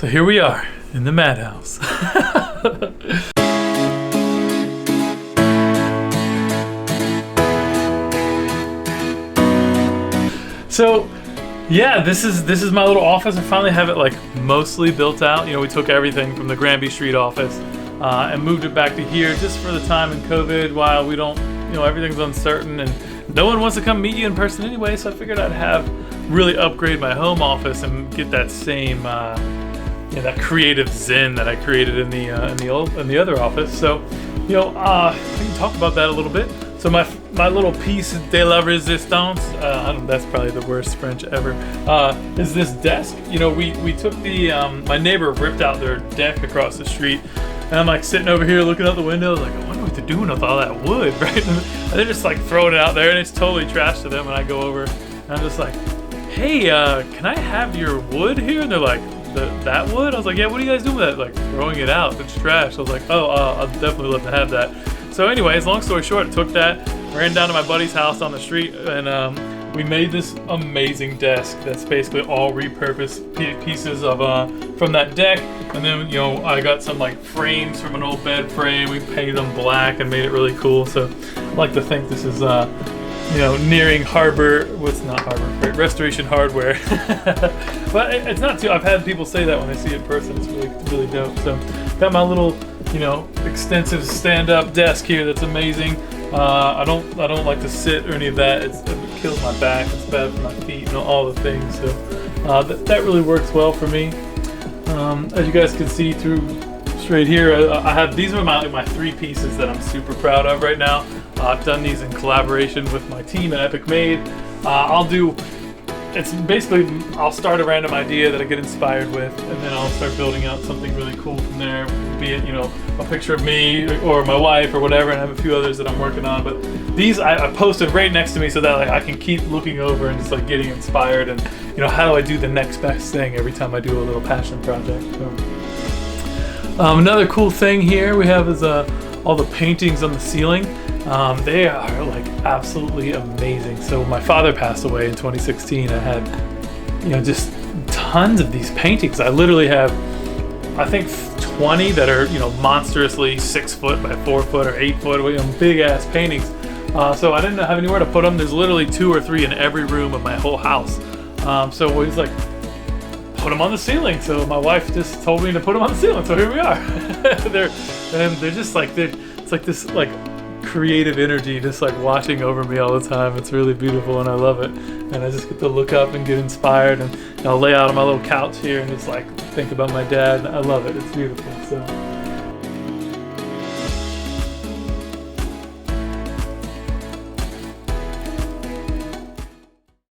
So here we are in the madhouse. So yeah, this is my little office. I finally have it like mostly built out. You know, we took everything from the Granby Street office and moved it back to here just for the time in COVID while we don't, you know, everything's uncertain and no one wants to come meet you in person anyway. So I figured I'd really upgrade my home office and get that same that creative zen that I created in the other office. So, you know, I can talk about that a little bit. So my little piece de la resistance, that's probably the worst French ever, is this desk. You know, we took my neighbor ripped out their deck across the street, and I'm like sitting over here looking out the window, like, I wonder what they're doing with all that wood, right? And they're just like throwing it out there, and it's totally trash to them. And I go over, and I'm just like, hey, can I have your wood here? And they're like, that wood? I was like, yeah, what are you guys doing with that? Like, throwing it out, it's trash. I was like, oh, I'll definitely love to have that. So anyways, long story short, I took that, ran down to my buddy's house on the street, and we made this amazing desk that's basically all repurposed pieces of from that deck. And then, you know, I got some like frames from an old bed frame. We painted them black and made it really cool. So I like to think this is nearing Restoration Hardware. But it's not too. I've had people say that when they see it in person. It's really dope. So got my little, you know, extensive stand-up desk here that's amazing. I don't like to sit or any of that. It kills my back. It's bad for my feet and all the things. So that really works well for me. As you guys can see straight here, I have these are my three pieces that I'm super proud of right now. I've done these in collaboration with my team at Epic Made. I'll start a random idea that I get inspired with, and then I'll start building out something really cool from there, be it, you know, a picture of me or my wife or whatever, and I have a few others that I'm working on. But these I posted right next to me so that like I can keep looking over and just like getting inspired, and, you know, how do I do the next best thing every time I do a little passion project. So, another cool thing here we have is all the paintings on the ceiling. They are like absolutely amazing. So when my father passed away in 2016, I had, you know, just tons of these paintings. I literally have, I think, 20 that are, you know, monstrously 6 foot by 4 foot or 8 foot, you know, big ass paintings. So I didn't have anywhere to put them. There's literally 2 or 3 in every room of my whole house. So we was like, put them on the ceiling. So my wife just told me to put them on the ceiling. So here we are. they're just like it's like this like creative energy just like washing over me all the time. It's really beautiful and I love it. And I just get to look up and get inspired, and I'll lay out on my little couch here and just like think about my dad. I love it. It's beautiful. So